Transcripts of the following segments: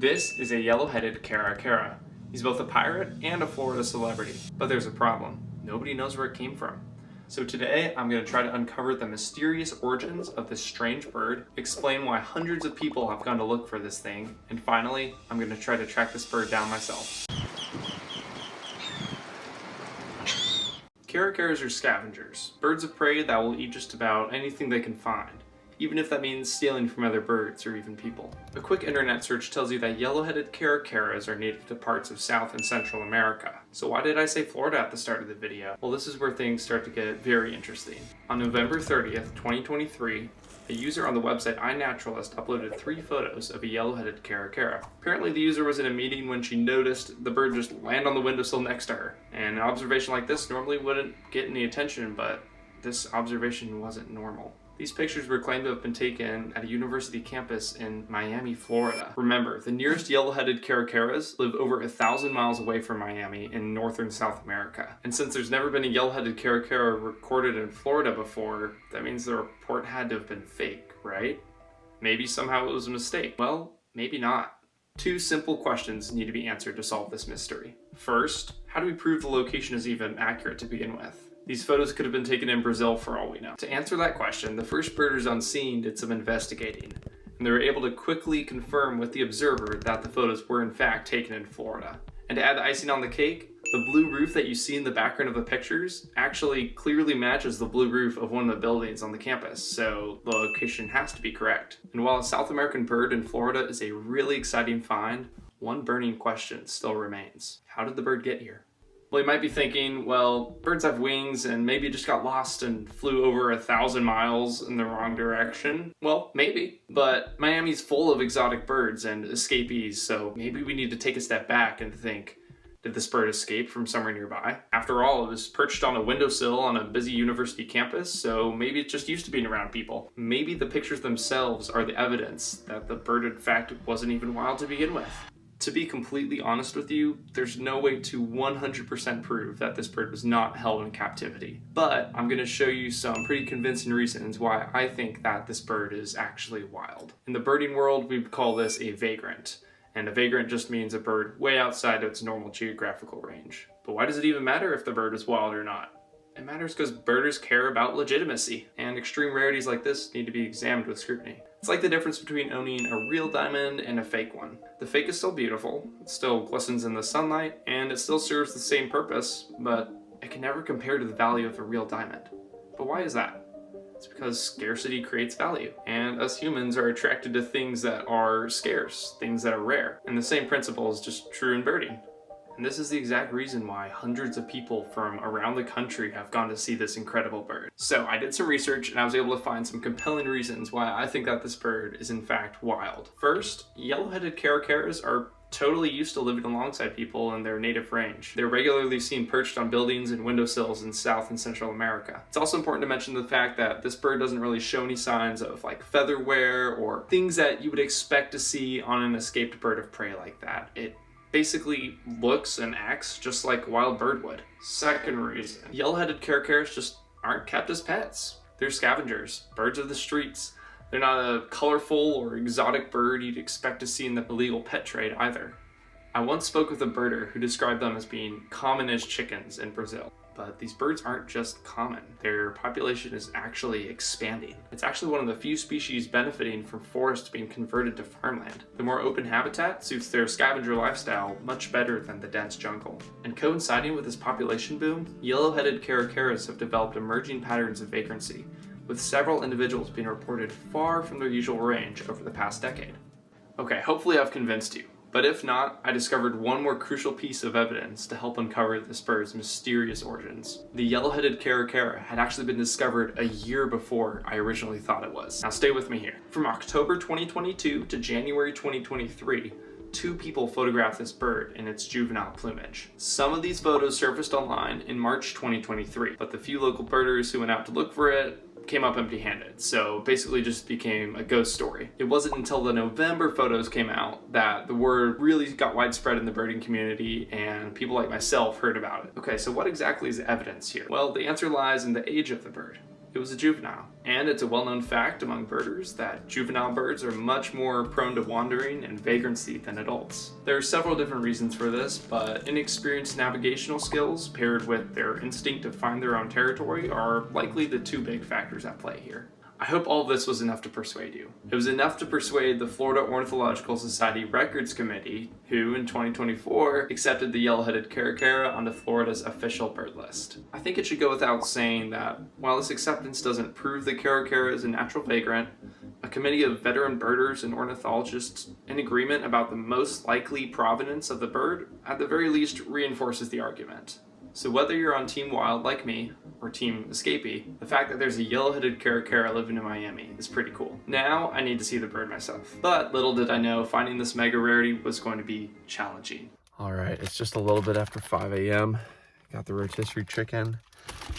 This is a yellow-headed Caracara. He's both a pirate and a Florida celebrity. But there's a problem. Nobody knows where it came from. So today, I'm going to try to uncover the mysterious origins of this strange bird, explain why hundreds of people have gone to look for this thing, and finally, I'm going to try to track this bird down myself. Caracaras are scavengers, birds of prey that will eat just about anything they can find, even if that means stealing from other birds or even people. A quick internet search tells you that yellow-headed caracaras are native to parts of South and Central America. So why did I say Florida at the start of the video? Well, this is where things start to get very interesting. On November 30th, 2023, a user on the website iNaturalist uploaded 3 photos of a yellow-headed caracara. Apparently the user was in a meeting when she noticed the bird just land on the windowsill next to her. And an observation like this normally wouldn't get any attention, but this observation wasn't normal. These pictures were claimed to have been taken at a university campus in Miami, Florida. Remember, the nearest yellow-headed caracaras live over 1,000 miles away from Miami in northern South America. And since there's never been a yellow-headed caracara recorded in Florida before, that means the report had to have been fake, right? Maybe somehow it was a mistake. Well, maybe not. 2 simple questions need to be answered to solve this mystery. First, how do we prove the location is even accurate to begin with? These photos could have been taken in Brazil for all we know. To answer that question, the first birders on scene did some investigating, and they were able to quickly confirm with the observer that the photos were in fact taken in Florida. And to add the icing on the cake, the blue roof that you see in the background of the pictures actually clearly matches the blue roof of one of the buildings on the campus, so the location has to be correct. And while a South American bird in Florida is a really exciting find, one burning question still remains. How did the bird get here? Well, you might be thinking, well, birds have wings and maybe it just got lost and flew over 1,000 miles in the wrong direction. Well, maybe, but Miami's full of exotic birds and escapees, so maybe we need to take a step back and think, did this bird escape from somewhere nearby? After all, it was perched on a windowsill on a busy university campus, so maybe it just used to being around people. Maybe the pictures themselves are the evidence that the bird in fact wasn't even wild to begin with. To be completely honest with you, there's no way to 100% prove that this bird was not held in captivity. But I'm going to show you some pretty convincing reasons why I think that this bird is actually wild. In the birding world, we would call this a vagrant. And a vagrant just means a bird way outside of its normal geographical range. But why does it even matter if the bird is wild or not? It matters because birders care about legitimacy, and extreme rarities like this need to be examined with scrutiny. It's like the difference between owning a real diamond and a fake one. The fake is still beautiful, it still glistens in the sunlight, and it still serves the same purpose, but it can never compare to the value of a real diamond. But why is that? It's because scarcity creates value, and us humans are attracted to things that are scarce, things that are rare. And the same principle is just true in birding. And this is the exact reason why hundreds of people from around the country have gone to see this incredible bird. So I did some research and I was able to find some compelling reasons why I think that this bird is in fact wild. First, yellow-headed caracaras are totally used to living alongside people in their native range. They're regularly seen perched on buildings and windowsills in South and Central America. It's also important to mention the fact that this bird doesn't really show any signs of like feather wear or things that you would expect to see on an escaped bird of prey like that. It basically looks and acts just like a wild bird would. Second reason, yellow-headed caracaras just aren't kept as pets. They're scavengers, birds of the streets. They're not a colorful or exotic bird you'd expect to see in the illegal pet trade either. I once spoke with a birder who described them as being common as chickens in Brazil. But these birds aren't just common. Their population is actually expanding. It's actually one of the few species benefiting from forests being converted to farmland. The more open habitat suits their scavenger lifestyle much better than the dense jungle. And coinciding with this population boom, yellow-headed caracaras have developed emerging patterns of vagrancy, with several individuals being reported far from their usual range over the past decade. Okay, hopefully I've convinced you. But if not, I discovered one more crucial piece of evidence to help uncover this bird's mysterious origins. The yellow-headed caracara had actually been discovered a year before I originally thought it was. Now stay with me here. From October 2022 to January 2023, 2 people photographed this bird in its juvenile plumage. Some of these photos surfaced online in March 2023, but the few local birders who went out to look for it came up empty-handed, so basically just became a ghost story. It wasn't until the November photos came out that the word really got widespread in the birding community and people like myself heard about it. Okay, so what exactly is the evidence here? Well, the answer lies in the age of the bird. it was a juvenile. And it's a well-known fact among birders that juvenile birds are much more prone to wandering and vagrancy than adults. There are several different reasons for this, but inexperienced navigational skills paired with their instinct to find their own territory are likely the two big factors at play here. I hope all of this was enough to persuade you. It was enough to persuade the Florida Ornithological Society Records Committee, who in 2024 accepted the Yellow-headed Caracara onto Florida's official bird list. I think it should go without saying that while this acceptance doesn't prove the Caracara is a natural vagrant, a committee of veteran birders and ornithologists in agreement about the most likely provenance of the bird at the very least reinforces the argument. So whether you're on Team Wild like me, or Team Escapee, the fact that there's a yellow-headed Caracara living in Miami is pretty cool. Now I need to see the bird myself. But little did I know finding this mega rarity was going to be challenging. All right, it's just a little bit after 5 a.m. Got the rotisserie chicken,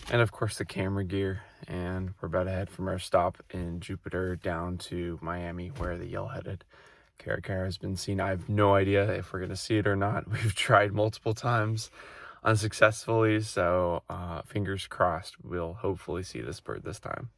and of course the camera gear, and we're about to head from our stop in Jupiter down to Miami where the yellow-headed Caracara has been seen. I have no idea if we're gonna see it or not. We've tried multiple times unsuccessfully, so fingers crossed we'll hopefully see this bird this time.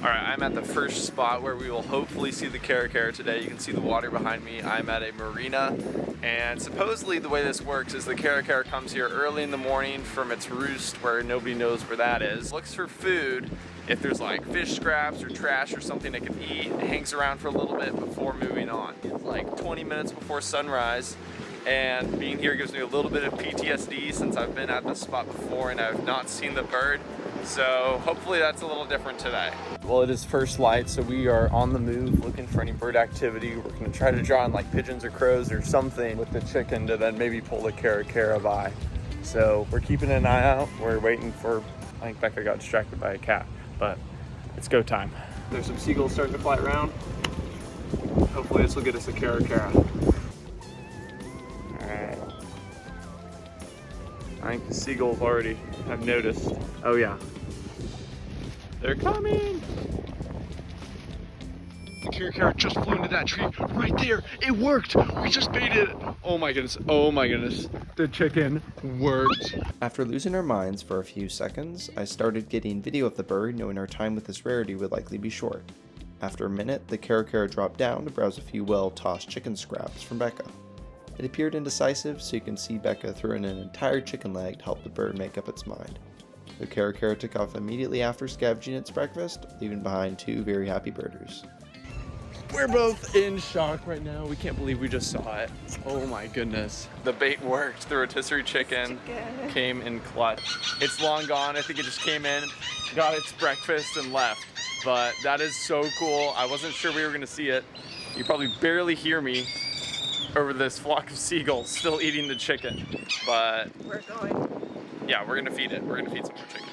All right, I'm at the first spot where we will hopefully see the Caracara today. You can see the water behind me. I'm at a marina, and supposedly the way this works is the Caracara comes here early in the morning from its roost where nobody knows where that is, looks for food. If there's like fish scraps or trash or something it can eat, it hangs around for a little bit before moving on. It's like 20 minutes before sunrise, and being here gives me a little bit of PTSD since I've been at this spot before and I've not seen the bird. So hopefully that's a little different today. Well, it is first light, so we are on the move looking for any bird activity. We're gonna try to draw in like pigeons or crows or something with the chicken to then maybe pull the Caracara by. So we're keeping an eye out. We're waiting for, I think Becca got distracted by a cat, but it's go time. There's some seagulls starting to fly around. Hopefully this will get us a Caracara. All right. I think the seagulls already have noticed. Oh yeah, they're coming. The Caracara just flew into that tree right there. It worked. We just made it. Oh my goodness. Oh my goodness. The chicken worked. After losing our minds for a few seconds, I started getting video of the bird, knowing our time with this rarity would likely be short. After a minute, the Caracara dropped down to browse a few well-tossed chicken scraps from Becca. It appeared indecisive, so you can see Becca threw in an entire chicken leg to help the bird make up its mind. The Caracara took off immediately after scavenging its breakfast, leaving behind two very happy birders. We're both in shock right now. We can't believe we just saw it. Oh my goodness. The bait worked. The rotisserie chicken came in clutch. It's long gone. I think it just came in, got its breakfast and left. But that is so cool. I wasn't sure we were gonna see it. You probably barely hear me over this flock of seagulls still eating the chicken. But we're going. Yeah, we're gonna feed it. We're gonna feed some more chicken.